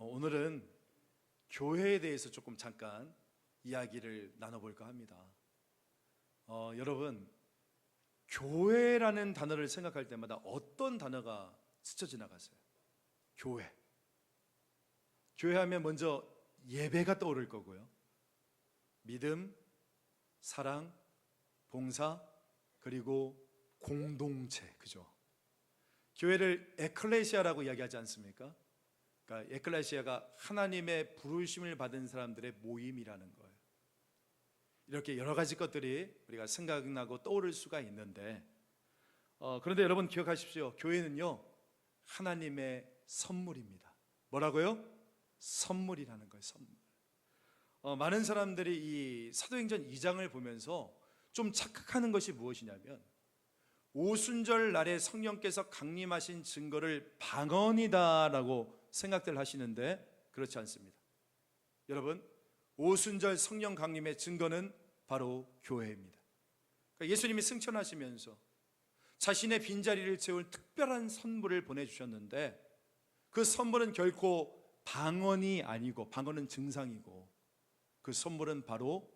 오늘은 교회에 대해서 조금 잠깐 이야기를 나눠볼까 합니다. 여러분, 교회라는 단어를 생각할 때마다 어떤 단어가 스쳐 지나가세요? 교회. 교회하면 먼저 예배가 떠오를 거고요. 믿음, 사랑, 봉사, 그리고 공동체, 그죠? 교회를 에클레시아라고 이야기하지 않습니까? 그러니까 에클레시아가 하나님의 부르심을 받은 사람들의 모임이라는 거예요. 이렇게 여러 가지 것들이 우리가 생각나고 떠오를 수가 있는데, 그런데 여러분 기억하십시오. 교회는요, 하나님의 선물입니다. 뭐라고요? 선물이라는 거예요. 선물. 많은 사람들이 이 사도행전 2장을 보면서 좀 착각하는 것이 무엇이냐면, 오순절 날에 성령께서 강림하신 증거를 방언이다라고 생각들 하시는데 그렇지 않습니다. 여러분, 오순절 성령 강림의 증거는 바로 교회입니다. 그러니까 예수님이 승천하시면서 자신의 빈자리를 채울 특별한 선물을 보내주셨는데, 그 선물은 결코 방언이 아니고, 방언은 증상이고, 그 선물은 바로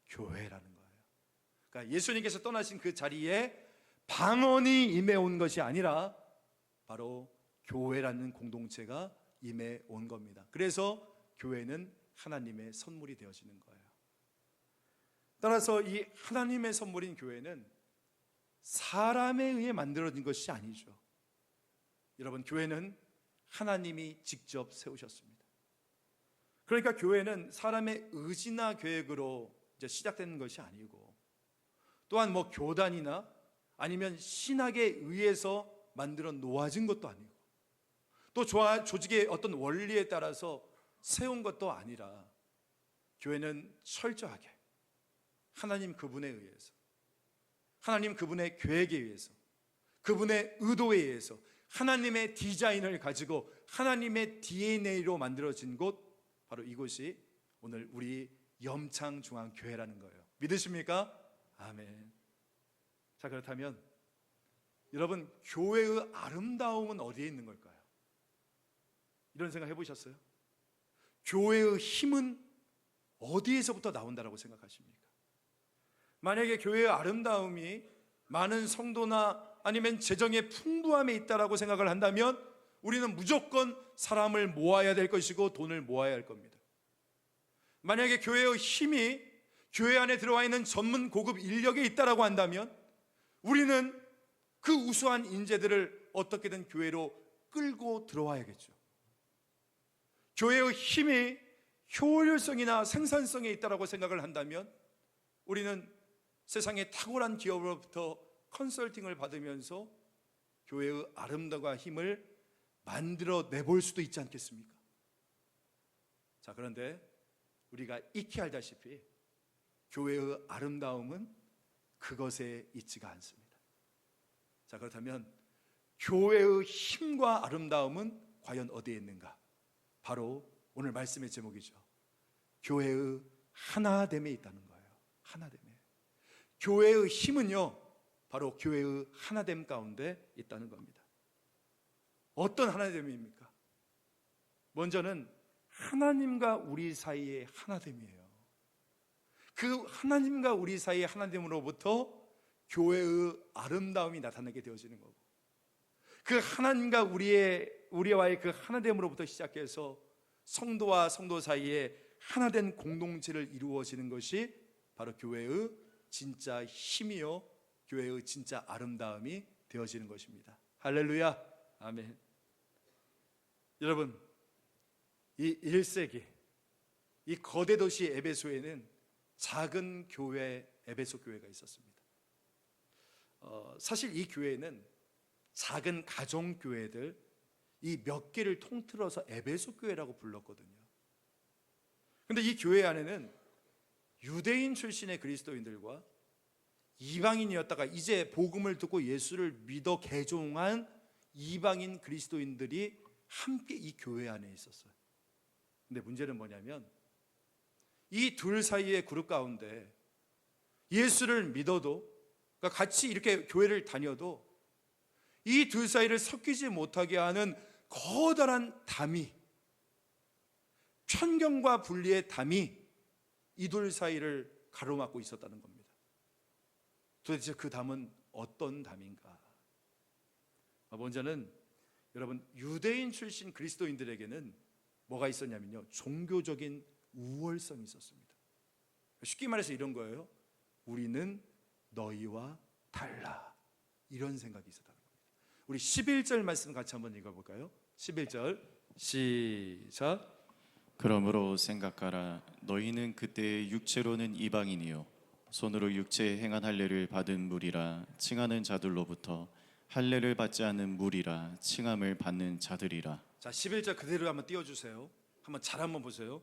교회라는 거예요. 그러니까 예수님께서 떠나신 그 자리에 방언이 임해온 것이 아니라 바로 교회라는 공동체가 임해온 겁니다. 그래서 교회는 하나님의 선물이 되어지는 거예요. 따라서 이 하나님의 선물인 교회는 사람에 의해 만들어진 것이 아니죠. 여러분, 교회는 하나님이 직접 세우셨습니다. 그러니까 교회는 사람의 의지나 계획으로 이제 시작되는 것이 아니고, 또한 교단이나 아니면 신학에 의해서 만들어 놓아진 것도 아니고, 또 조직의 어떤 원리에 따라서 세운 것도 아니라, 교회는 철저하게 하나님 그분에 의해서, 하나님 그분의 계획에 의해서, 그분의 의도에 의해서 하나님의 디자인을 가지고 하나님의 DNA로 만들어진 곳, 바로 이곳이 오늘 우리 염창중앙교회라는 거예요. 믿으십니까? 아멘. 자, 그렇다면 여러분, 교회의 아름다움은 어디에 있는 걸까요? 이런 생각 해보셨어요? 교회의 힘은 어디에서부터 나온다라고 생각하십니까? 만약에 교회의 아름다움이 많은 성도나 아니면 재정의 풍부함에 있다라고 생각을 한다면, 우리는 무조건 사람을 모아야 될 것이고 돈을 모아야 할 겁니다. 만약에 교회의 힘이 교회 안에 들어와 있는 전문 고급 인력에 있다라고 한다면, 우리는 그 우수한 인재들을 어떻게든 교회로 끌고 들어와야겠죠. 교회의 힘이 효율성이나 생산성에 있다라고 생각을 한다면, 우리는 세상의 탁월한 기업으로부터 컨설팅을 받으면서 교회의 아름다움과 힘을 만들어 내볼 수도 있지 않겠습니까? 자, 그런데 우리가 익히 알다시피 교회의 아름다움은 그것에 있지가 않습니다. 자, 그렇다면 교회의 힘과 아름다움은 과연 어디에 있는가? 바로 오늘 말씀의 제목이죠. 교회의 하나됨에 있다는 거예요. 하나됨에. 교회의 힘은요, 바로 교회의 하나됨 가운데 있다는 겁니다. 어떤 하나됨입니까? 먼저는 하나님과 우리 사이의 하나됨이에요. 그 하나님과 우리 사이의 하나됨으로부터 교회의 아름다움이 나타나게 되어지는 거고, 그 하나님과 우리와의 그 하나됨으로부터 시작해서 성도와 성도 사이에 하나된 공동체를 이루어지는 것이 바로 교회의 진짜 힘이요, 교회의 진짜 아름다움이 되어지는 것입니다. 할렐루야, 아멘. 여러분, 이 1세기 이 거대 도시 에베소에는 작은 교회, 에베소 교회가 있었습니다. 사실 이 교회는 작은 가정교회들 이 몇 개를 통틀어서 에베소 교회라고 불렀거든요. 그런데 이 교회 안에는 유대인 출신의 그리스도인들과 이방인이었다가 이제 복음을 듣고 예수를 믿어 개종한 이방인 그리스도인들이 함께 이 교회 안에 있었어요. 근데 문제는 뭐냐면, 이 둘 사이의 그룹 가운데 예수를 믿어도, 그러니까 같이 이렇게 교회를 다녀도 이 둘 사이를 섞이지 못하게 하는 커다란 담이, 천경과 분리의 담이 이 둘 사이를 가로막고 있었다는 겁니다. 도대체 그 담은 어떤 담인가? 먼저는 여러분, 유대인 출신 그리스도인들에게는 뭐가 있었냐면요, 종교적인 우월성이 있었습니다. 쉽게 말해서 이런 거예요. 우리는 너희와 달라, 이런 생각이 있었다는 겁니다. 우리 11절 말씀 같이 한번 읽어볼까요? 11절 시작. 그러므로 생각하라. 너희는 그때 육체로는 이방인이요 손으로 육체에 행한 할례를 받은 무리라 칭하는 자들로부터 할례를 받지 않는 무리라 칭함을 받는 자들이라. 자, 11절 그대로 한번 띄워주세요. 한번 잘 한번 보세요.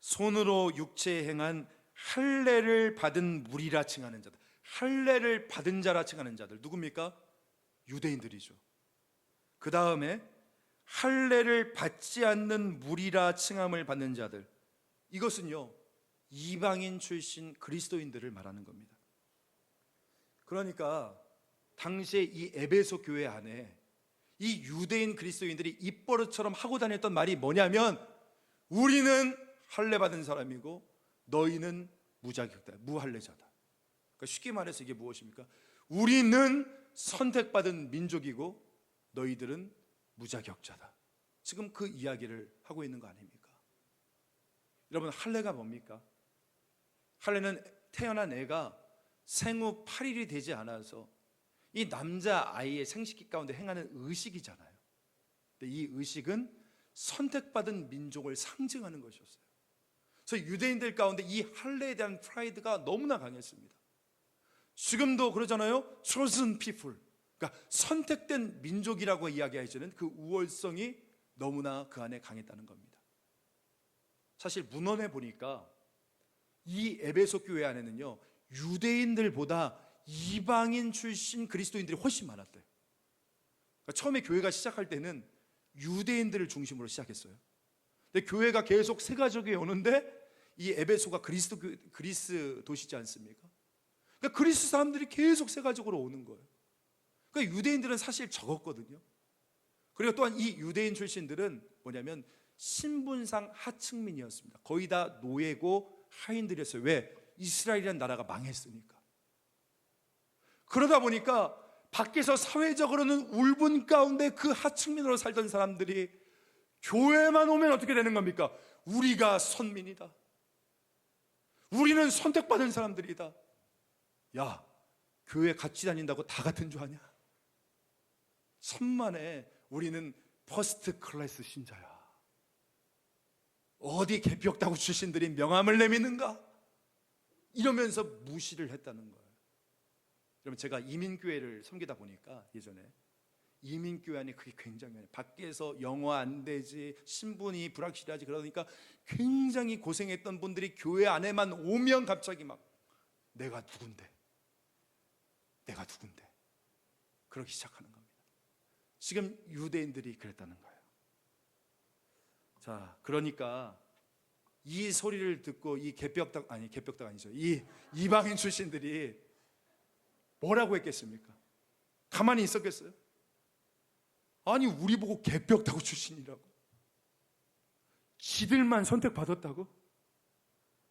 손으로 육체에 행한 할례를 받은 무리라 칭하는 자들. 할례를 받은 자라 칭하는 자들 누굽니까? 유대인들이죠. 그 다음에 할례를 받지 않는 무리라 칭함을 받는 자들, 이것은요 이방인 출신 그리스도인들을 말하는 겁니다. 그러니까 당시에 이 에베소 교회 안에 이 유대인 그리스도인들이 입버릇처럼 하고 다녔던 말이 뭐냐면, 우리는 할례 받은 사람이고 너희는 무자격다, 무할례자다. 그러니까 쉽게 말해서 이게 무엇입니까? 우리는 선택받은 민족이고 너희들은 무자격자다. 지금 그 이야기를 하고 있는 거 아닙니까? 여러분, 할례가 뭡니까? 할례는 태어난 애가 생후 8일이 되지 않아서 이 남자 아이의 생식기 가운데 행하는 의식이잖아요. 근데 이 의식은 선택받은 민족을 상징하는 것이었어요. 그래서 유대인들 가운데 이 할례에 대한 프라이드가 너무나 강했습니다. 지금도 그러잖아요. chosen people, 그러니까 선택된 민족이라고 이야기해주는 그 우월성이 너무나 그 안에 강했다는 겁니다. 사실 문헌에 보니까 이 에베소 교회 안에는요 유대인들보다 이방인 출신 그리스도인들이 훨씬 많았대요. 그러니까 처음에 교회가 시작할 때는 유대인들을 중심으로 시작했어요. 근데 교회가 계속 세가족이 오는데 이 에베소가 그리스 도시지 않습니까? 그러니까 그리스 사람들이 계속 세가족으로 오는 거예요. 그러니까 유대인들은 사실 적었거든요. 그리고 또한 이 유대인 출신들은 뭐냐면 신분상 하층민이었습니다. 거의 다 노예고 하인들이었어요. 왜? 이스라엘이라는 나라가 망했으니까. 그러다 보니까 밖에서 사회적으로는 울분 가운데 그 하층민으로 살던 사람들이 교회만 오면 어떻게 되는 겁니까? 우리가 선민이다, 우리는 선택받은 사람들이다. 야, 교회 같이 다닌다고 다 같은 줄 아냐? 천만에 우리는 퍼스트 클래스 신자야. 어디 개벽다구 출신들이 명함을 내미는가? 이러면서 무시를 했다는 거예요. 여러분, 제가 이민교회를 섬기다 보니까 예전에 이민교회 안에 그게 굉장히 많아요. 밖에서 영어 안 되지, 신분이 불확실하지, 그러니까 굉장히 고생했던 분들이 교회 안에만 오면 갑자기 막 내가 누군데 그러기 시작하는 겁니다. 지금 유대인들이 그랬다는 거예요. 자, 그러니까 이 소리를 듣고 이 개벽닭 아니죠, 이 이방인 출신들이 뭐라고 했겠습니까? 가만히 있었겠어요? 아니, 우리 보고 개벽다구 출신이라고, 지들만 선택받았다고?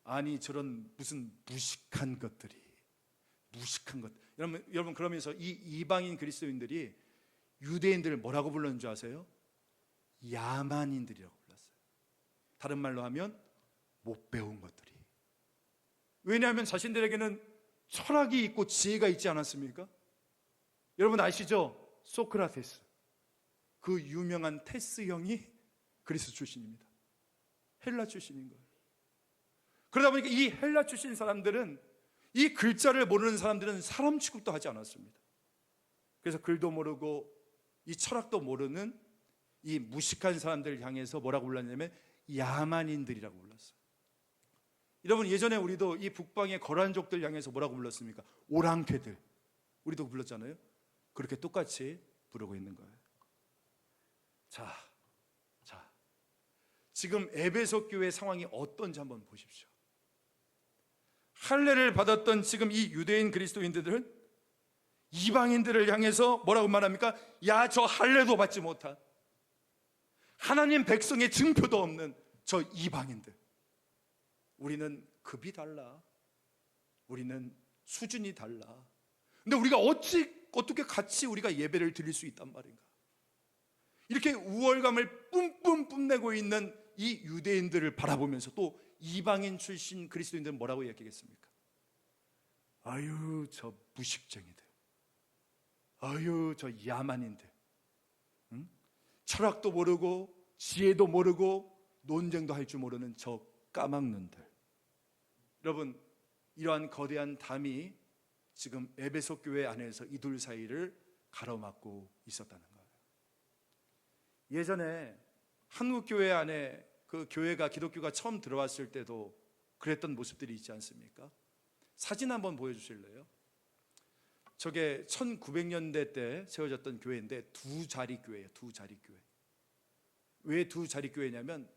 아니, 저런 무슨 무식한 것들이, 무식한 것. 여러분 그러면서 이 이방인 그리스도인들이 유대인들을 뭐라고 불렀는 줄 아세요? 야만인들이라고 불렀어요. 다른 말로 하면 못 배운 것들이. 왜냐하면 자신들에게는 철학이 있고 지혜가 있지 않았습니까? 여러분 아시죠? 소크라테스, 그 유명한 테스 형이 그리스 출신입니다. 헬라 출신인 거예요. 그러다 보니까 이 헬라 출신 사람들은, 이 글자를 모르는 사람들은 사람 취급도 하지 않았습니다. 그래서 글도 모르고 이 철학도 모르는 이 무식한 사람들을 향해서 뭐라고 불렀냐면 야만인들이라고 불렀어요. 여러분, 예전에 우리도 이 북방의 거란족들 향해서 뭐라고 불렀습니까? 오랑캐들. 우리도 불렀잖아요. 그렇게 똑같이 부르고 있는 거예요. 자, 지금 에베소 교회 상황이 어떤지 한번 보십시오. 할례를 받았던 지금 이 유대인 그리스도인들은 이방인들을 향해서 뭐라고 말합니까? 야, 저 할례도 받지 못한, 하나님 백성의 증표도 없는 저 이방인들. 우리는 급이 달라. 우리는 수준이 달라. 근데 우리가 어떻게 같이 우리가 예배를 드릴 수 있단 말인가? 이렇게 우월감을 뿜뿜 뽐내고 있는 이 유대인들을 바라보면서 또 이방인 출신 그리스도인들은 뭐라고 이야기하겠습니까? 아유, 저 무식쟁이들. 아유, 저 야만인들. 응? 철학도 모르고 지혜도 모르고 논쟁도 할 줄 모르는 저 까막눈들. 여러분, 이러한 거대한 담이 지금 에베소 교회 안에서 이 둘 사이를 가로막고 있었다는 거예요. 예전에 한국 교회 안에 그 교회가 기독교가 처음 들어왔을 때도 그랬던 모습들이 있지 않습니까? 사진 한번 보여주실래요? 저게 1900년대 때 세워졌던 교회인데 두 자리 교회예요. 두 자리 교회. 왜 두 자리 교회냐면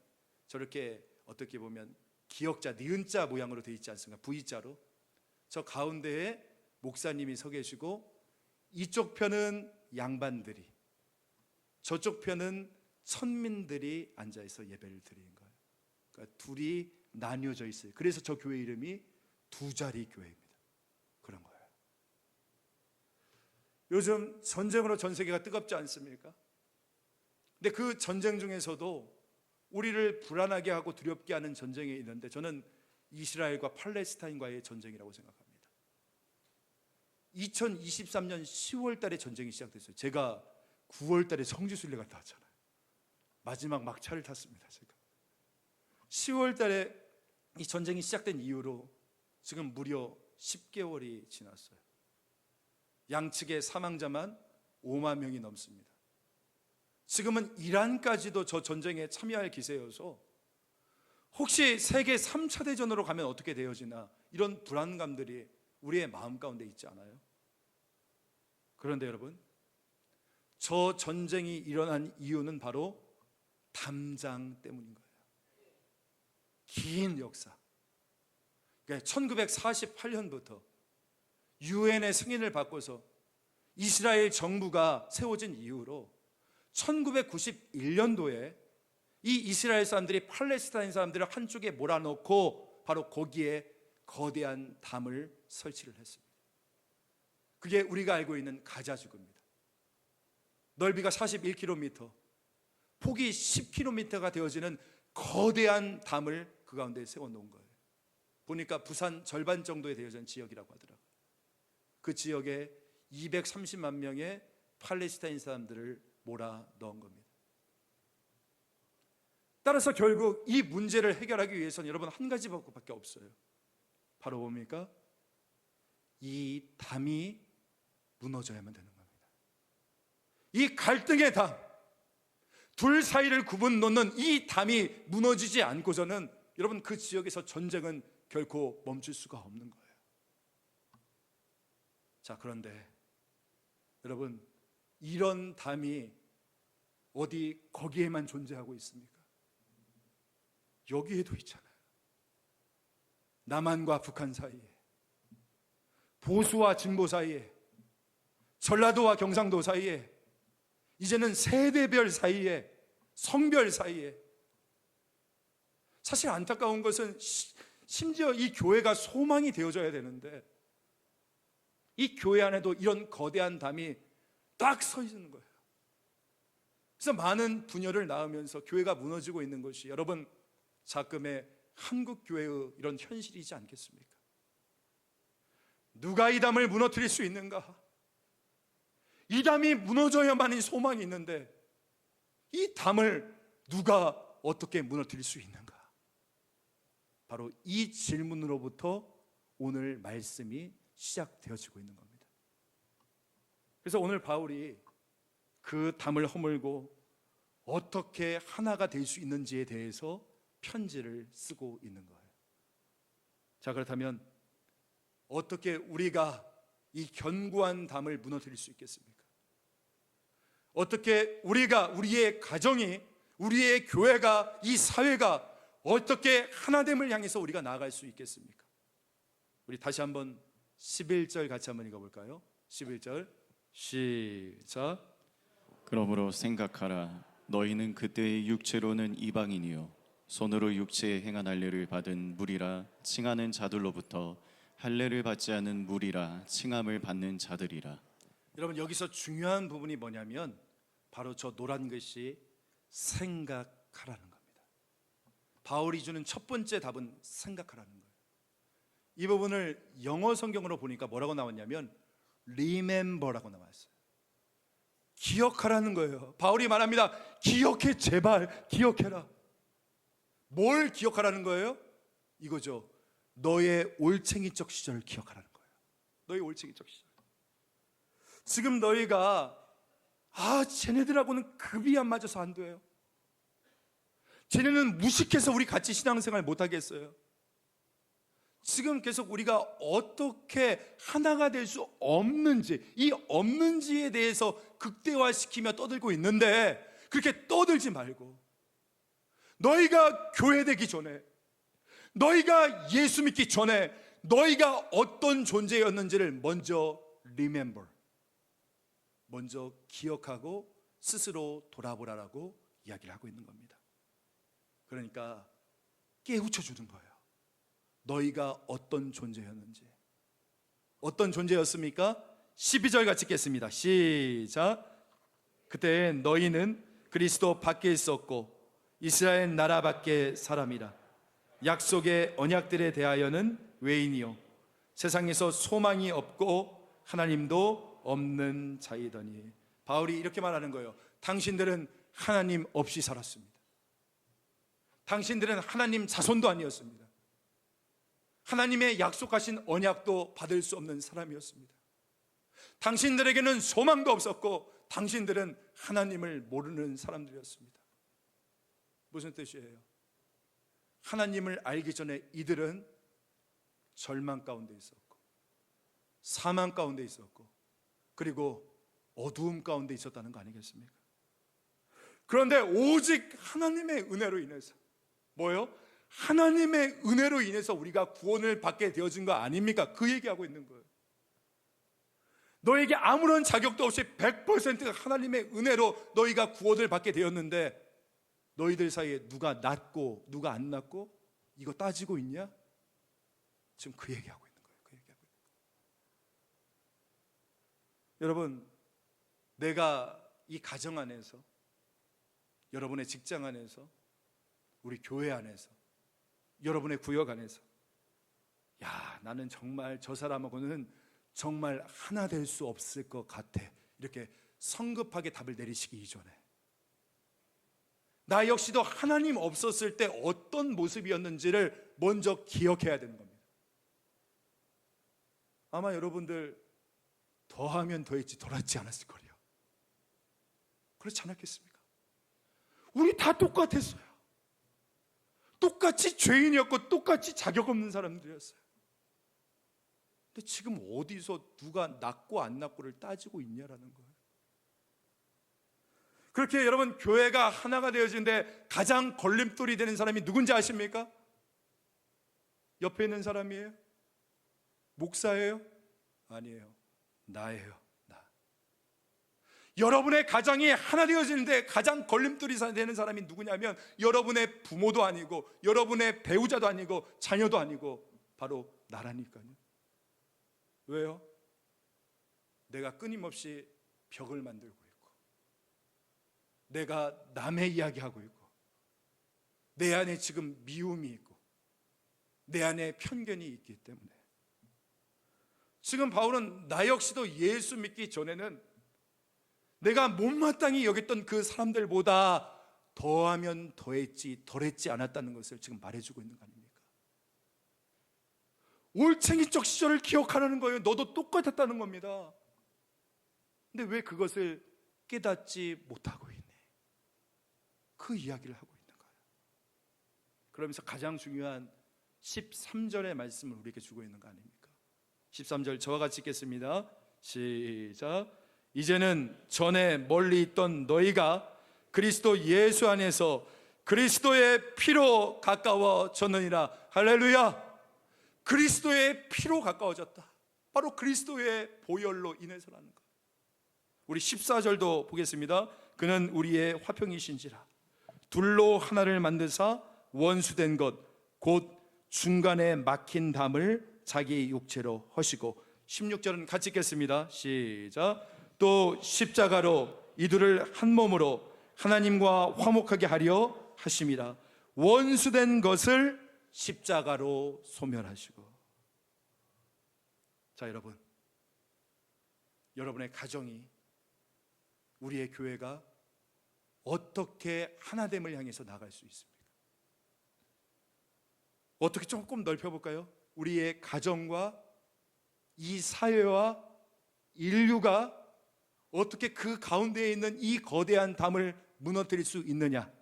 저렇게 어떻게 보면 기역자, 니은자 모양으로 되어 있지 않습니까? V자로. 저 가운데에 목사님이 서 계시고 이쪽 편은 양반들이, 저쪽 편은 천민들이 앉아있어 예배를 드리는 거예요. 그러니까 둘이 나뉘어져 있어요. 그래서 저 교회 이름이 두 자리 교회입니다. 그런 거예요. 요즘 전쟁으로 전 세계가 뜨겁지 않습니까? 근데 그 전쟁 중에서도 우리를 불안하게 하고 두렵게 하는 전쟁이 있는데 저는 이스라엘과 팔레스타인과의 전쟁이라고 생각합니다. 2023년 10월 달에 전쟁이 시작됐어요. 제가 9월 달에 성지순례 갔다 왔잖아요. 마지막 막차를 탔습니다. 제가 10월 달에 이 전쟁이 시작된 이후로 지금 무려 10개월이 지났어요. 양측의 사망자만 5만 명이 넘습니다. 지금은 이란까지도 저 전쟁에 참여할 기세여서 혹시 세계 3차 대전으로 가면 어떻게 되어지나 이런 불안감들이 우리의 마음 가운데 있지 않아요? 그런데 여러분, 저 전쟁이 일어난 이유는 바로 담장 때문인 거예요. 긴 역사. 그러니까 1948년부터 유엔의 승인을 받고서 이스라엘 정부가 세워진 이후로 1991년도에 이 이스라엘 사람들이 팔레스타인 사람들을 한쪽에 몰아넣고 바로 거기에 거대한 담을 설치를 했습니다. 그게 우리가 알고 있는 가자지구입니다. 넓이가 41km, 폭이 10km가 되어지는 거대한 담을 그 가운데 세워놓은 거예요. 보니까 부산 절반 정도에 되어진 지역이라고 하더라고요. 그 지역에 230만 명의 팔레스타인 사람들을 몰아 넣은 겁니다. 따라서 결국 이 문제를 해결하기 위해서는 여러분 한 가지 방법밖에 없어요. 바로 뭡니까? 이 담이 무너져야만 되는 겁니다. 이 갈등의 담, 둘 사이를 구분 놓는 이 담이 무너지지 않고서는 여러분 그 지역에서 전쟁은 결코 멈출 수가 없는 거예요. 자, 그런데 여러분, 이런 담이 어디 거기에만 존재하고 있습니까? 여기에도 있잖아요. 남한과 북한 사이에, 보수와 진보 사이에, 전라도와 경상도 사이에, 이제는 세대별 사이에, 성별 사이에. 사실 안타까운 것은 심지어 이 교회가 소망이 되어져야 되는데 이 교회 안에도 이런 거대한 담이 딱 서 있는 거예요. 그래서 많은 분열을 낳으면서 교회가 무너지고 있는 것이 여러분 자금의 한국 교회의 이런 현실이지 않겠습니까? 누가 이 담을 무너뜨릴 수 있는가? 이 담이 무너져야만이 소망이 있는데 이 담을 누가 어떻게 무너뜨릴 수 있는가? 바로 이 질문으로부터 오늘 말씀이 시작되어지고 있는 겁니다. 그래서 오늘 바울이 그 담을 허물고 어떻게 하나가 될 수 있는지에 대해서 편지를 쓰고 있는 거예요. 자, 그렇다면 어떻게 우리가 이 견고한 담을 무너뜨릴 수 있겠습니까? 어떻게 우리의 가정이, 우리의 교회가, 이 사회가 어떻게 하나됨을 향해서 우리가 나아갈 수 있겠습니까? 우리 다시 한번 11절 같이 한번 읽어볼까요? 11절 시작. 그러므로 생각하라. 너희는 그때의 육체로는 이방인이요 손으로 육체에 행한 할례를 받은 무리라 칭하는 자들로부터 할례를 받지 않은 무리라 칭함을 받는 자들이라. 여러분, 여기서 중요한 부분이 뭐냐면 바로 저 노란 글씨 생각하라는 겁니다. 바울이 주는 첫 번째 답은 생각하라는 거예요. 이 부분을 영어 성경으로 보니까 뭐라고 나왔냐면 remember라고 나왔어요. 기억하라는 거예요. 바울이 말합니다. 기억해, 제발 기억해라. 뭘 기억하라는 거예요? 이거죠. 너의 올챙이적 시절을 기억하라는 거예요. 너의 올챙이적 시절. 지금 너희가 쟤네들하고는 급이 안 맞아서 안 돼요. 쟤네는 무식해서 우리 같이 신앙생활 못하겠어요. 지금 계속 우리가 어떻게 하나가 될 수 없는지, 이 없는지에 대해서 극대화시키며 떠들고 있는데 그렇게 떠들지 말고 너희가 교회되기 전에, 너희가 예수 믿기 전에 너희가 어떤 존재였는지를 먼저 remember, 먼저 기억하고 스스로 돌아보라라고 이야기를 하고 있는 겁니다. 그러니까 깨우쳐 주는 거예요. 너희가 어떤 존재였는지. 어떤 존재였습니까? 12절 같이 읽겠습니다. 시작. 그때 너희는 그리스도 밖에 있었고 이스라엘 나라 밖의 사람이라. 약속의 언약들에 대하여는 외인이요 세상에서 소망이 없고 하나님도 없는 자이더니. 바울이 이렇게 말하는 거예요. 당신들은 하나님 없이 살았습니다. 당신들은 하나님 자손도 아니었습니다. 하나님의 약속하신 언약도 받을 수 없는 사람이었습니다. 당신들에게는 소망도 없었고 당신들은 하나님을 모르는 사람들이었습니다. 무슨 뜻이에요? 하나님을 알기 전에 이들은 절망 가운데 있었고 사망 가운데 있었고 그리고 어두움 가운데 있었다는 거 아니겠습니까? 그런데 오직 하나님의 은혜로 인해서, 뭐예요? 하나님의 은혜로 인해서 우리가 구원을 받게 되어진 거 아닙니까? 그 얘기하고 있는 거예요. 너에게 아무런 자격도 없이 100% 하나님의 은혜로 너희가 구원을 받게 되었는데 너희들 사이에 누가 낫고 누가 안 낫고 이거 따지고 있냐? 지금 그 얘기하고 있는 거예요. 그 얘기하고 있는 거예요. 여러분, 내가 이 가정 안에서, 여러분의 직장 안에서, 우리 교회 안에서, 여러분의 구역 안에서 나는 정말 저 사람하고는 정말 하나 될 수 없을 것 같아, 이렇게 성급하게 답을 내리시기 이전에 나 역시도 하나님 없었을 때 어떤 모습이었는지를 먼저 기억해야 되는 겁니다. 아마 여러분들 더하면 더했지 덜했지 않았을 거예요. 그렇지 않았겠습니까? 우리 다 똑같았어요. 똑같이 죄인이었고 똑같이 자격 없는 사람들이었어요. 근데 지금 어디서 누가 낫고 안 낫고를 따지고 있냐라는 거예요. 그렇게 여러분, 교회가 하나가 되어지는데 가장 걸림돌이 되는 사람이 누군지 아십니까? 옆에 있는 사람이에요? 목사예요? 아니에요. 나예요. 나. 여러분의 가정이 하나 되어지는데 가장 걸림돌이 되는 사람이 누구냐면 여러분의 부모도 아니고 여러분의 배우자도 아니고 자녀도 아니고 바로 나라니까요. 왜요? 내가 끊임없이 벽을 만들고 있고 내가 남의 이야기하고 있고 내 안에 지금 미움이 있고 내 안에 편견이 있기 때문에 지금 바울은 나 역시도 예수 믿기 전에는 내가 못마땅히 여겼던 그 사람들보다 더하면 더했지 덜했지 않았다는 것을 지금 말해주고 있는 거 아닙니까? 올챙이적 시절을 기억하라는 거예요. 너도 똑같았다는 겁니다. 근데 왜 그것을 깨닫지 못하고 있니? 그 이야기를 하고 있는 거예요. 그러면서 가장 중요한 13절의 말씀을 우리에게 주고 있는 거 아닙니까? 13절 저와 같이 읽겠습니다. 시작. 이제는 전에 멀리 있던 너희가 그리스도 예수 안에서 그리스도의 피로 가까워졌느니라. 할렐루야. 그리스도의 피로 가까워졌다. 바로 그리스도의 보혈로 인해서라는 것. 우리 14절도 보겠습니다. 그는 우리의 화평이신지라 둘로 하나를 만드사 원수된 것 곧 중간에 막힌 담을 자기 육체로 허시고 16절은 같이 읽겠습니다. 시작. 또 십자가로 이들을 한 몸으로 하나님과 화목하게 하려 하심이라. 원수된 것을 십자가로 소멸하시고. 자, 여러분의 가정이, 우리의 교회가 어떻게 하나됨을 향해서 나갈 수 있습니까? 어떻게 조금 넓혀볼까요? 우리의 가정과 이 사회와 인류가 어떻게 그 가운데에 있는 이 거대한 담을 무너뜨릴 수 있느냐?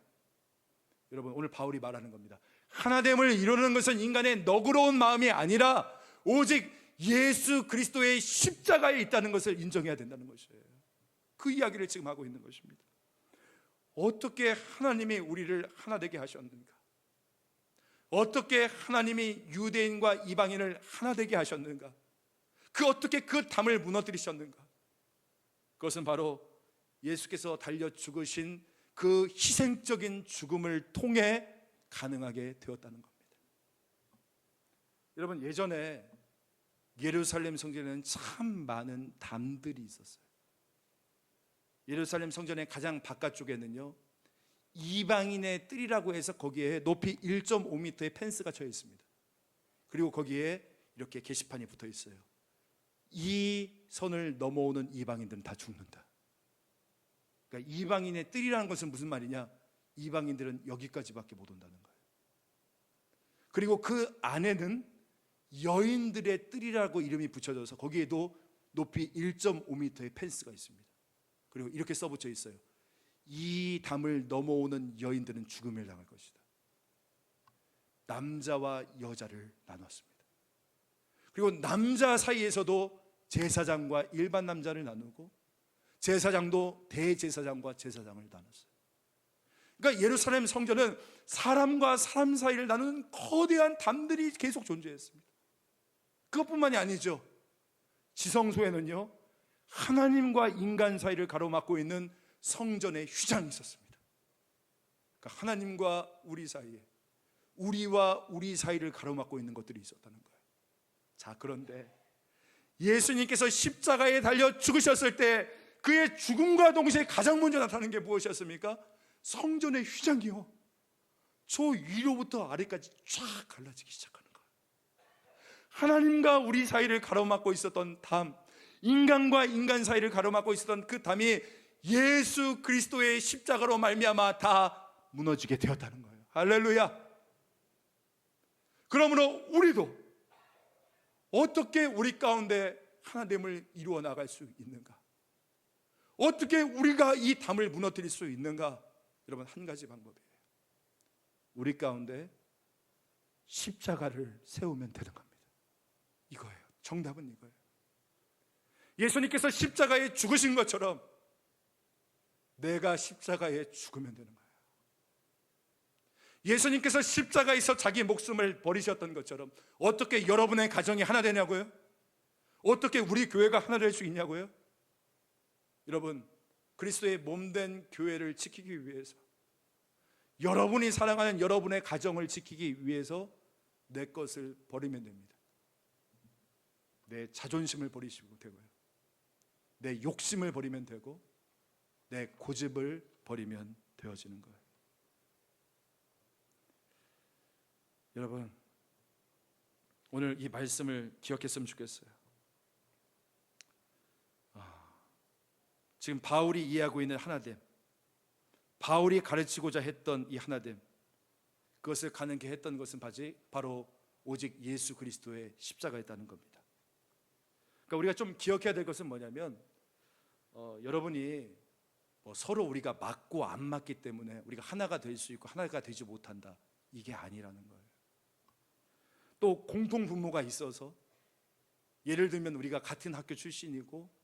여러분, 오늘 바울이 말하는 겁니다. 하나됨을 이루는 것은 인간의 너그러운 마음이 아니라 오직 예수 그리스도의 십자가에 있다는 것을 인정해야 된다는 것이에요. 그 이야기를 지금 하고 있는 것입니다. 어떻게 하나님이 우리를 하나 되게 하셨는가? 어떻게 하나님이 유대인과 이방인을 하나 되게 하셨는가? 어떻게 그 담을 무너뜨리셨는가? 그것은 바로 예수께서 달려 죽으신 그 희생적인 죽음을 통해 가능하게 되었다는 겁니다. 여러분, 예전에 예루살렘 성전에는 참 많은 담들이 있었어요. 예루살렘 성전의 가장 바깥쪽에는요, 이방인의 뜰이라고 해서 거기에 높이 1.5m의 펜스가 쳐 있습니다. 그리고 거기에 이렇게 게시판이 붙어 있어요. 이 선을 넘어오는 이방인들은 다 죽는다. 그러니까 이방인의 뜰이라는 것은 무슨 말이냐? 이방인들은 여기까지밖에 못 온다는 거예요. 그리고 그 안에는 여인들의 뜰이라고 이름이 붙여져서 거기에도 높이 1.5m의 펜스가 있습니다. 그리고 이렇게 써붙여 있어요. 이 담을 넘어오는 여인들은 죽음을 당할 것이다. 남자와 여자를 나눴습니다. 그리고 남자 사이에서도 제사장과 일반 남자를 나누고 제사장도 대제사장과 제사장을 나눴어요. 그러니까 예루살렘 성전은 사람과 사람 사이를 나누는 거대한 담들이 계속 존재했습니다. 그것뿐만이 아니죠. 지성소에는요, 하나님과 인간 사이를 가로막고 있는 성전의 휘장이 있었습니다. 그러니까 하나님과 우리 사이에, 우리와 우리 사이를 가로막고 있는 것들이 있었다는 거예요. 자, 그런데 예수님께서 십자가에 달려 죽으셨을 때 그의 죽음과 동시에 가장 먼저 나타나는 게 무엇이었습니까? 성전의 휘장이요, 저 위로부터 아래까지 쫙 갈라지기 시작하는 거예요. 하나님과 우리 사이를 가로막고 있었던 담, 인간과 인간 사이를 가로막고 있었던 그 담이 예수 그리스도의 십자가로 말미암아 다 무너지게 되었다는 거예요. 할렐루야. 그러므로 우리도 어떻게 우리 가운데 하나됨을 이루어 나갈 수 있는가? 어떻게 우리가 이 담을 무너뜨릴 수 있는가? 여러분, 한 가지 방법이에요. 우리 가운데 십자가를 세우면 되는 겁니다. 이거예요. 정답은 이거예요. 예수님께서 십자가에 죽으신 것처럼 내가 십자가에 죽으면 되는 거예요. 예수님께서 십자가에서 자기 목숨을 버리셨던 것처럼 어떻게 여러분의 가정이 하나 되냐고요? 어떻게 우리 교회가 하나 될 수 있냐고요? 여러분, 그리스도의 몸된 교회를 지키기 위해서, 여러분이 사랑하는 여러분의 가정을 지키기 위해서 내 것을 버리면 됩니다. 내 자존심을 버리시고 되고요, 내 욕심을 버리면 되고, 내 고집을 버리면 되어지는 거예요. 여러분, 오늘 이 말씀을 기억했으면 좋겠어요. 지금 바울이 이해하고 있는 하나됨, 바울이 가르치고자 했던 이 하나됨, 그것을 가능케 했던 것은 바로 오직 예수 그리스도의 십자가였다는 겁니다. 그러니까 우리가 좀 기억해야 될 것은 뭐냐면, 여러분이 서로 우리가 맞고 안 맞기 때문에 우리가 하나가 될 수 있고 하나가 되지 못한다, 이게 아니라는 거예요. 또 공통 분모가 있어서, 예를 들면 우리가 같은 학교 출신이고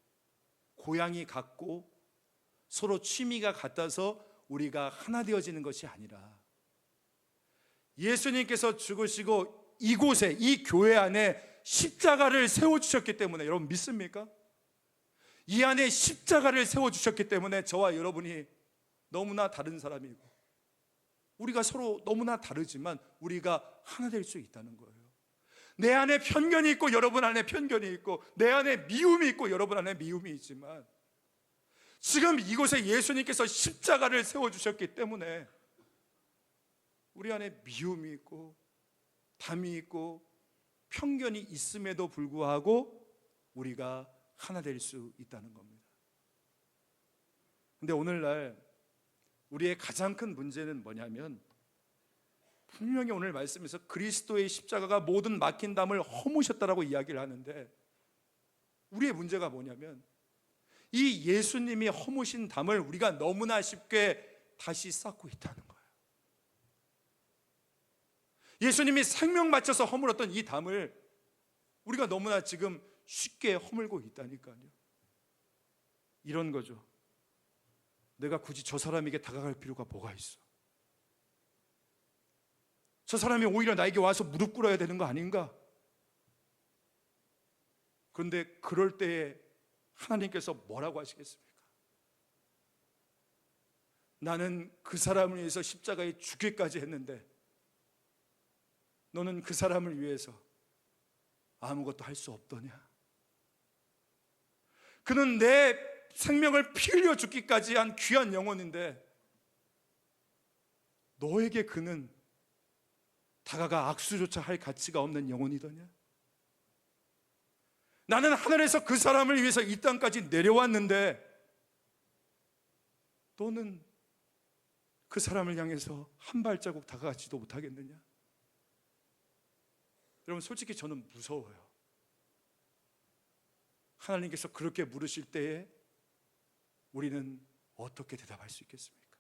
고향이 같고 서로 취미가 같아서 우리가 하나 되어지는 것이 아니라, 예수님께서 죽으시고 이곳에, 이 교회 안에 십자가를 세워주셨기 때문에, 여러분 믿습니까? 이 안에 십자가를 세워주셨기 때문에 저와 여러분이 너무나 다른 사람이고 우리가 서로 너무나 다르지만 우리가 하나 될 수 있다는 거예요. 내 안에 편견이 있고 여러분 안에 편견이 있고, 내 안에 미움이 있고 여러분 안에 미움이 있지만, 지금 이곳에 예수님께서 십자가를 세워주셨기 때문에 우리 안에 미움이 있고 담이 있고 편견이 있음에도 불구하고 우리가 하나 될 수 있다는 겁니다. 근데 오늘날 우리의 가장 큰 문제는 뭐냐면, 분명히 오늘 말씀에서 그리스도의 십자가가 모든 막힌 담을 허무셨다라고 이야기를 하는데, 우리의 문제가 뭐냐면 이 예수님이 허무신 담을 우리가 너무나 쉽게 다시 쌓고 있다는 거예요. 예수님이 생명 바쳐서 허물었던 이 담을 우리가 너무나 지금 쉽게 허물고 있다니까요. 이런 거죠. 내가 굳이 저 사람에게 다가갈 필요가 뭐가 있어? 저 사람이 오히려 나에게 와서 무릎 꿇어야 되는 거 아닌가? 그런데 그럴 때에 하나님께서 뭐라고 하시겠습니까? 나는 그 사람을 위해서 십자가에 죽기까지 했는데 너는 그 사람을 위해서 아무것도 할 수 없더냐? 그는 내 생명을 피 흘려 죽기까지 한 귀한 영혼인데 너에게 그는 다가가 악수조차 할 가치가 없는 영혼이더냐? 나는 하늘에서 그 사람을 위해서 이 땅까지 내려왔는데 너는 그 사람을 향해서 한 발자국 다가가지도 못하겠느냐? 여러분, 솔직히 저는 무서워요. 하나님께서 그렇게 물으실 때에 우리는 어떻게 대답할 수 있겠습니까?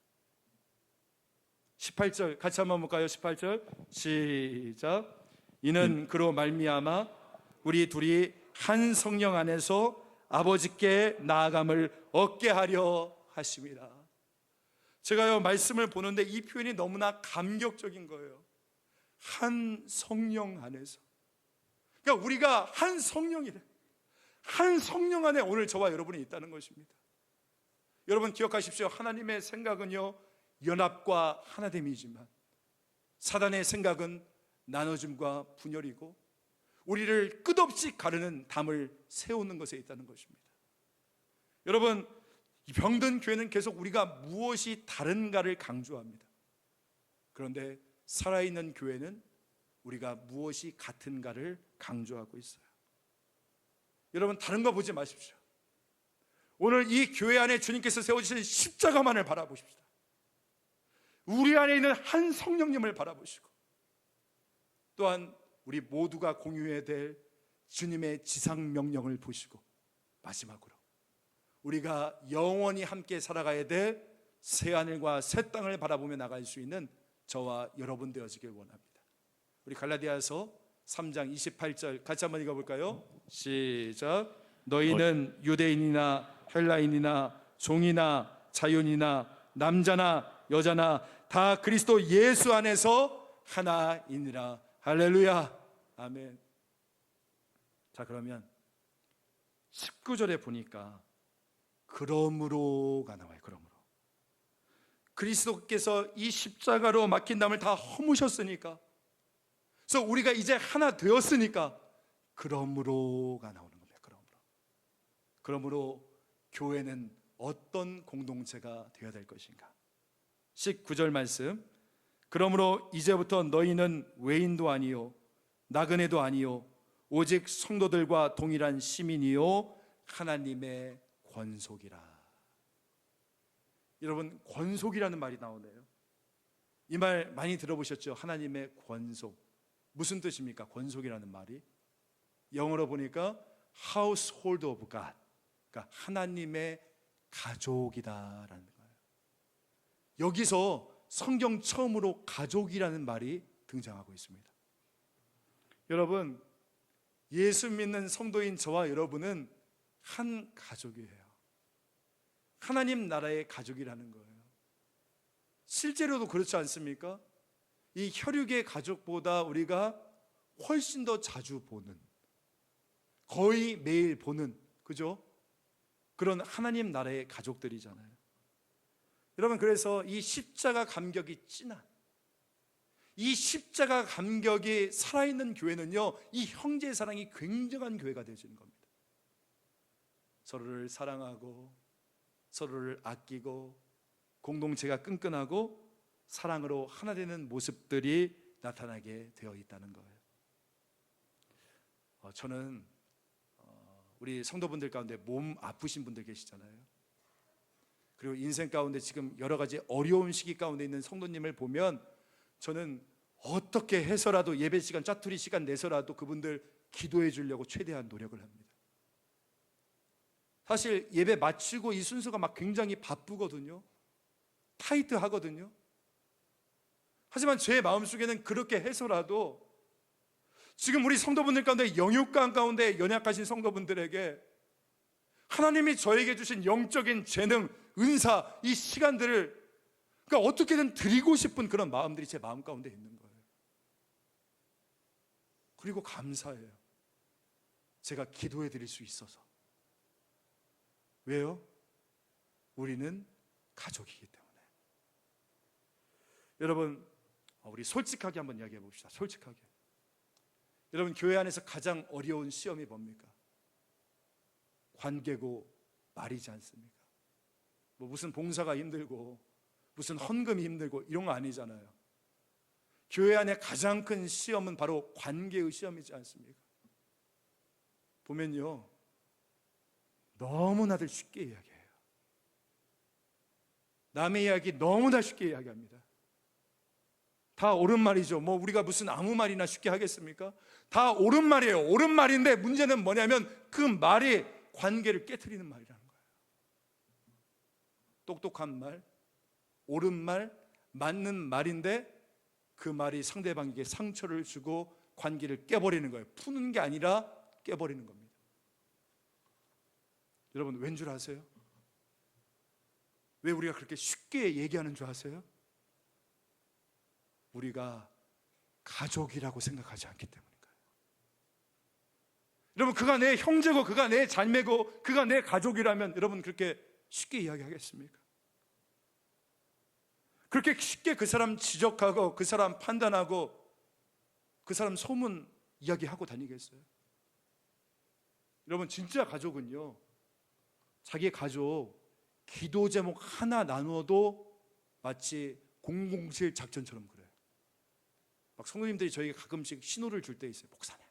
18절 같이 한번 볼까요? 18절 시작. 이는 그로 말미암아 우리 둘이 한 성령 안에서 아버지께 나아감을 얻게 하려 하심이라. 제가요 말씀을 보는데 이 표현이 너무나 감격적인 거예요. 한 성령 안에서. 그러니까 우리가 한 성령이래. 한 성령 안에 오늘 저와 여러분이 있다는 것입니다. 여러분 기억하십시오. 하나님의 생각은요 연합과 하나됨이지만 사단의 생각은 나눠짐과 분열이고 우리를 끝없이 가르는 담을 세우는 것에 있다는 것입니다. 여러분, 병든 교회는 계속 우리가 무엇이 다른가를 강조합니다. 그런데 살아있는 교회는 우리가 무엇이 같은가를 강조하고 있어요. 여러분, 다른 거 보지 마십시오. 오늘 이 교회 안에 주님께서 세워주신 십자가만을 바라보십시다. 우리 안에 있는 한 성령님을 바라보시고, 또한 우리 모두가 공유해야 될 주님의 지상 명령을 보시고, 마지막으로 우리가 영원히 함께 살아가야 될 새하늘과 새 땅을 바라보며 나갈 수 있는 저와 여러분 되어지길 원합니다. 우리 갈라디아서 3장 28절 같이 한번 읽어볼까요? 시작. 너희는 유대인이나 헬라인이나 종이나 자유인이나 남자나 여자나 다 그리스도 예수 안에서 하나이니라. 할렐루야. 아멘. 자, 그러면 19절에 보니까 그러므로가 나와요. 그러므로 그리스도께서 이 십자가로 막힌 담을 다 허무셨으니까, 그래서 우리가 이제 하나 되었으니까 그러므로가 나오는 겁니다. 그러므로 교회는 어떤 공동체가 되어야 될 것인가? 19절 말씀. 그러므로 이제부터 너희는 외인도 아니요 나그네도 아니요 오직 성도들과 동일한 시민이요 하나님의 권속이라. 여러분, 권속이라는 말이 나오네요. 이 말 많이 들어보셨죠? 하나님의 권속. 무슨 뜻입니까? 권속이라는 말이 영어로 보니까 household of God, 그러니까 하나님의 가족이다라는 거예요. 여기서 성경 처음으로 가족이라는 말이 등장하고 있습니다. 여러분, 예수 믿는 성도인 저와 여러분은 한 가족이에요. 하나님 나라의 가족이라는 거예요. 실제로도 그렇지 않습니까? 이 혈육의 가족보다 우리가 훨씬 더 자주 보는, 거의 매일 보는, 그죠? 그런 하나님 나라의 가족들이잖아요. 여러분, 그래서 이 십자가 감격이 진한, 이 십자가 감격이 살아있는 교회는요, 이 형제의 사랑이 굉장한 교회가 되어지는 겁니다. 서로를 사랑하고 서로를 아끼고 공동체가 끈끈하고 사랑으로 하나 되는 모습들이 나타나게 되어 있다는 거예요. 저는 우리 성도분들 가운데 몸 아프신 분들 계시잖아요. 그리고 인생 가운데 지금 여러 가지 어려운 시기 가운데 있는 성도님을 보면 저는 어떻게 해서라도 예배 시간, 짜투리 시간 내서라도 그분들 기도해 주려고 최대한 노력을 합니다. 사실 예배 마치고 이 순서가 막 굉장히 바쁘거든요. 타이트하거든요. 하지만 제 마음속에는 그렇게 해서라도 지금 우리 성도분들 가운데 영육간 가운데 연약하신 성도분들에게 하나님이 저에게 주신 영적인 재능, 은사, 이 시간들을 그러니까 어떻게든 드리고 싶은 그런 마음들이 제 마음 가운데 있는 거예요. 그리고 감사해요. 제가 기도해 드릴 수 있어서. 왜요? 우리는 가족이기 때문에. 여러분, 우리 솔직하게 한번 이야기해 봅시다. 솔직하게. 여러분, 교회 안에서 가장 어려운 시험이 뭡니까? 관계고 말이지 않습니까? 뭐 무슨 봉사가 힘들고 무슨 헌금이 힘들고 이런 거 아니잖아요. 교회 안에 가장 큰 시험은 바로 관계의 시험이지 않습니까? 보면요, 너무나들 쉽게 이야기해요. 남의 이야기 너무나 쉽게 이야기합니다. 다 옳은 말이죠. 뭐 우리가 무슨 아무 말이나 쉽게 하겠습니까? 다 옳은 말이에요. 옳은 말인데 문제는 뭐냐면 그 말이 관계를 깨트리는 말이라는 거예요. 똑똑한 말, 옳은 말, 맞는 말인데 그 말이 상대방에게 상처를 주고 관계를 깨버리는 거예요. 푸는 게 아니라 깨버리는 겁니다. 여러분, 왠 줄 아세요? 왜 우리가 그렇게 쉽게 얘기하는 줄 아세요? 우리가 가족이라고 생각하지 않기 때문인가요? 여러분, 그가 내 형제고 그가 내 자매고 그가 내 가족이라면 여러분 그렇게 쉽게 이야기하겠습니까? 그렇게 쉽게 그 사람 지적하고 그 사람 판단하고 그 사람 소문 이야기하고 다니겠어요? 여러분, 진짜 가족은요, 자기 가족 기도 제목 하나 나누어도 마치 007 작전처럼 그래요. 막 성도님들이 저에게 가끔씩 신호를 줄 때 있어요. 목사님,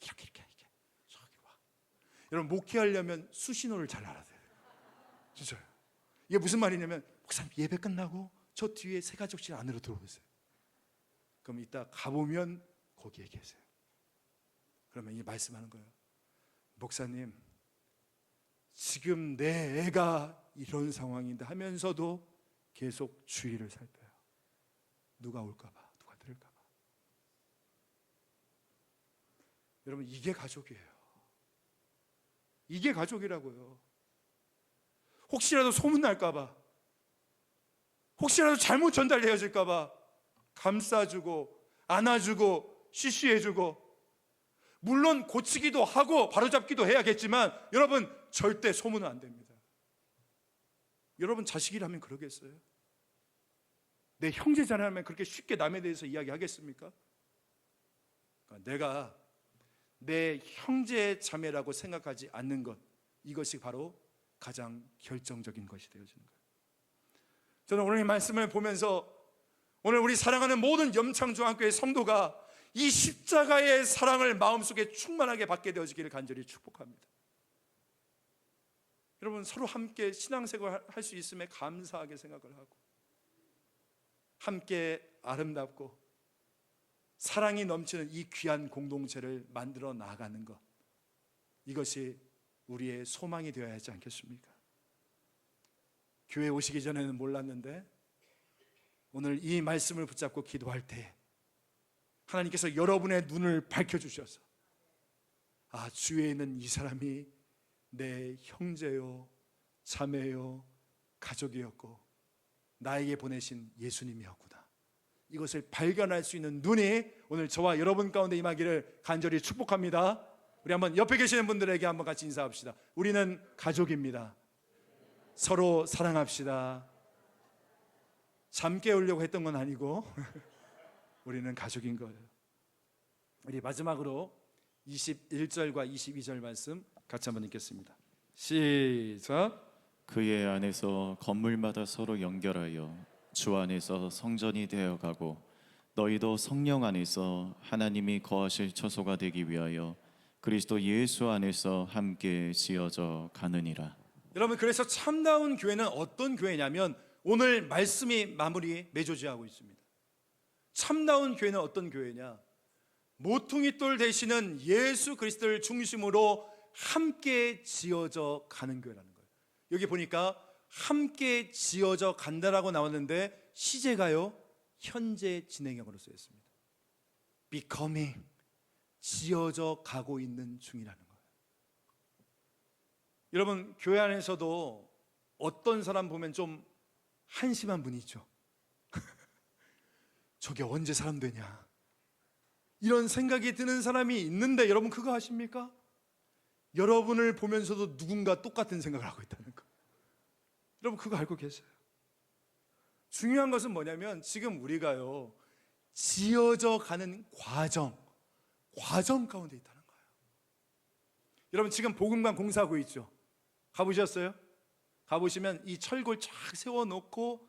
이렇게 저기 와. 여러분, 목회하려면 수신호를 잘 알아야 돼요. 진짜요. 이게 무슨 말이냐면, 목사님 예배 끝나고 저 뒤에 새가족실 안으로 들어오세요. 그럼 이따 가보면 거기에 계세요. 그러면 이 말씀하는 거예요. 목사님, 지금 내 애가 이런 상황인데 하면서도 계속 주의를 살펴요. 누가 올까봐, 누가 들을까봐. 여러분, 이게 가족이에요. 이게 가족이라고요. 혹시라도 소문날까봐, 혹시라도 잘못 전달되어질까봐 감싸주고 안아주고 쉬쉬해주고, 물론 고치기도 하고 바로잡기도 해야겠지만 여러분, 절대 소문은 안 됩니다. 여러분, 자식이라면 그러겠어요? 내 형제자라면 그렇게 쉽게 남에 대해서 이야기하겠습니까? 그러니까 내가 내 형제 자매라고 생각하지 않는 것, 이것이 바로 가장 결정적인 것이 되어지는 거예요. 저는 오늘 이 말씀을 보면서 오늘 우리 사랑하는 모든 염창중앙교회 성도가 이 십자가의 사랑을 마음속에 충만하게 받게 되어지기를 간절히 축복합니다. 여러분, 서로 함께 신앙생활 할 수 있음에 감사하게 생각을 하고 함께 아름답고 사랑이 넘치는 이 귀한 공동체를 만들어 나가는 것, 이것이 우리의 소망이 되어야 하지 않겠습니까? 교회 오시기 전에는 몰랐는데 오늘 이 말씀을 붙잡고 기도할 때 하나님께서 여러분의 눈을 밝혀주셔서, 아, 주위에 있는 이 사람이 내 형제요, 자매요, 가족이었고 나에게 보내신 예수님이었구나, 이것을 발견할 수 있는 눈이 오늘 저와 여러분 가운데 임하기를 간절히 축복합니다. 우리 한번 옆에 계시는 분들에게 한번 같이 인사합시다. 우리는 가족입니다. 서로 사랑합시다. 잠 깨우려고 했던 건 아니고 우리는 가족인 거예요. 우리 마지막으로 21절과 22절 말씀 같이 한번 읽겠습니다. 시작. 그의 안에서 건물마다 서로 연결하여 주 안에서 성전이 되어가고 너희도 성령 안에서 하나님이 거하실 처소가 되기 위하여 그리스도 예수 안에서 함께 지어져 가느니라. 여러분, 그래서 참다운 교회는 어떤 교회냐면 오늘 말씀이 마무리 맺어지고 있습니다. 참다운 교회는 어떤 교회냐? 모퉁이 돌 되시는 예수 그리스도를 중심으로 함께 지어져 가는 교회라는 거예요. 여기 보니까 함께 지어져 간다라고 나왔는데 시제가요, 현재 진행형으로 쓰여 있습니다. becoming, 지어져 가고 있는 중이라는 거예요. 여러분, 교회 안에서도 어떤 사람 보면 좀 한심한 분이 있죠. 저게 언제 사람 되냐, 이런 생각이 드는 사람이 있는데 여러분 그거 아십니까? 여러분을 보면서도 누군가 똑같은 생각을 하고 있다는 거. 여러분 그거 알고 계세요? 중요한 것은 뭐냐면 지금 우리가요, 지어져 가는 과정 가운데 있다는 거예요. 여러분 지금 복음관 공사하고 있죠? 가보셨어요? 가보시면 이 철골 쫙 세워놓고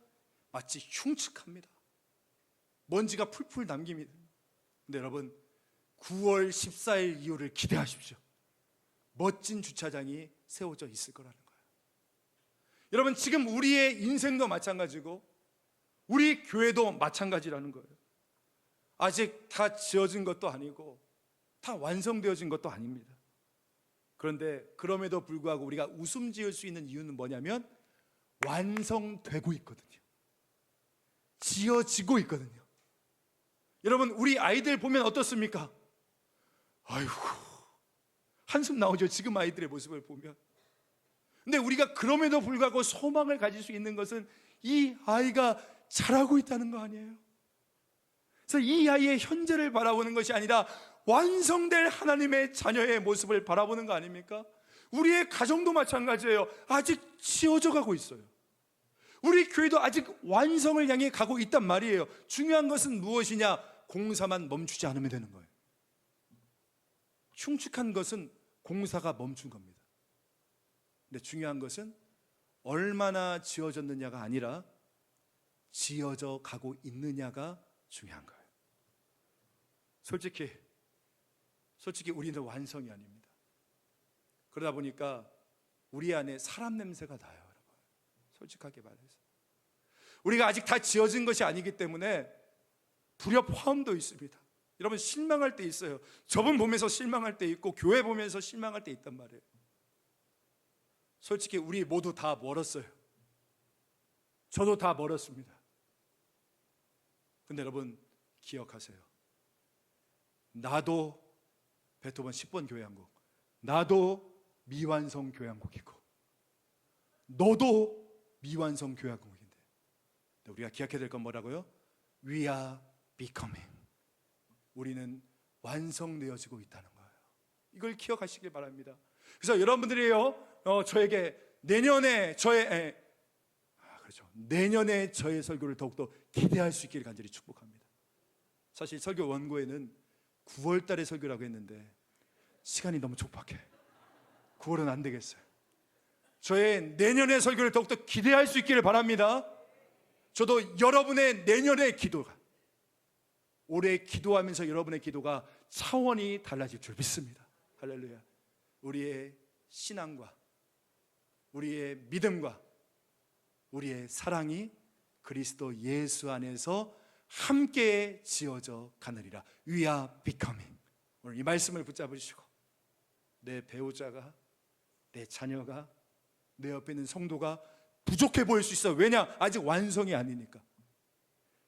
마치 흉측합니다. 먼지가 풀풀 남깁니다. 근데 여러분 9월 14일 이후를 기대하십시오. 멋진 주차장이 세워져 있을 거라는 거예요. 여러분 지금 우리의 인생도 마찬가지고 우리 교회도 마찬가지라는 거예요. 아직 다 지어진 것도 아니고 다 완성되어진 것도 아닙니다. 그런데 그럼에도 불구하고 우리가 웃음 지을 수 있는 이유는 뭐냐면 완성되고 있거든요. 지어지고 있거든요. 여러분 우리 아이들 보면 어떻습니까? 아이고, 한숨 나오죠, 지금 아이들의 모습을 보면. 근데 우리가 그럼에도 불구하고 소망을 가질 수 있는 것은 이 아이가 자라고 있다는 거 아니에요? 그래서 이 아이의 현재를 바라보는 것이 아니라 완성될 하나님의 자녀의 모습을 바라보는 거 아닙니까? 우리의 가정도 마찬가지예요. 아직 지어져 가고 있어요. 우리 교회도 아직 완성을 향해 가고 있단 말이에요. 중요한 것은 무엇이냐? 공사만 멈추지 않으면 되는 거예요. 흉측한 것은 공사가 멈춘 겁니다. 근데 중요한 것은 얼마나 지어졌느냐가 아니라 지어져 가고 있느냐가 중요한 거예요. 솔직히 우리는 완성이 아닙니다. 그러다 보니까 우리 안에 사람 냄새가 나요, 여러분. 솔직하게 말해서 우리가 아직 다 지어진 것이 아니기 때문에 불협화음도 있습니다. 여러분 실망할 때 있어요. 저분 보면서 실망할 때 있고 교회 보면서 실망할 때 있단 말이에요. 솔직히 우리 모두 다 멀었어요. 저도 다 멀었습니다. 근데 여러분 기억하세요. 나도 베토벤 10번 교향곡, 나도 미완성 교향곡이고 너도 미완성 교향곡인데 우리가 기억해야 될 건 뭐라고요? We are becoming. 우리는 완성되어지고 있다는 거예요. 이걸 기억하시길 바랍니다. 그래서 여러분들이요, 저에게 내년에 내년에 저의 설교를 더욱더 기대할 수 있기를 간절히 축복합니다. 사실 설교 원고에는 9월 달에 설교라고 했는데 시간이 너무 촉박해. 9월은 안 되겠어요. 저의 내년의 설교를 더욱더 기대할 수 있기를 바랍니다. 저도 여러분의 내년의 기도가, 올해 기도하면서 여러분의 기도가 차원이 달라질 줄 믿습니다. 할렐루야. 우리의 신앙과 우리의 믿음과 우리의 사랑이 그리스도 예수 안에서 함께 지어져 가느니라. We are becoming. 오늘 이 말씀을 붙잡으시고 내 배우자가, 내 자녀가, 내 옆에 있는 성도가 부족해 보일 수 있어요. 왜냐? 아직 완성이 아니니까.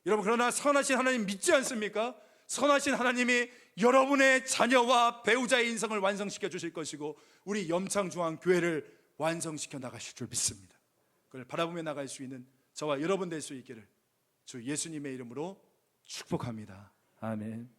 여러분 그러나 선하신 하나님 믿지 않습니까? 선하신 하나님이 여러분의 자녀와 배우자의 인생을 완성시켜 주실 것이고 우리 염창중앙교회를 완성시켜 나가실 줄 믿습니다. 그걸 바라보며 나갈 수 있는 저와 여러분 될 수 있기를 주 예수님의 이름으로 축복합니다. 아멘.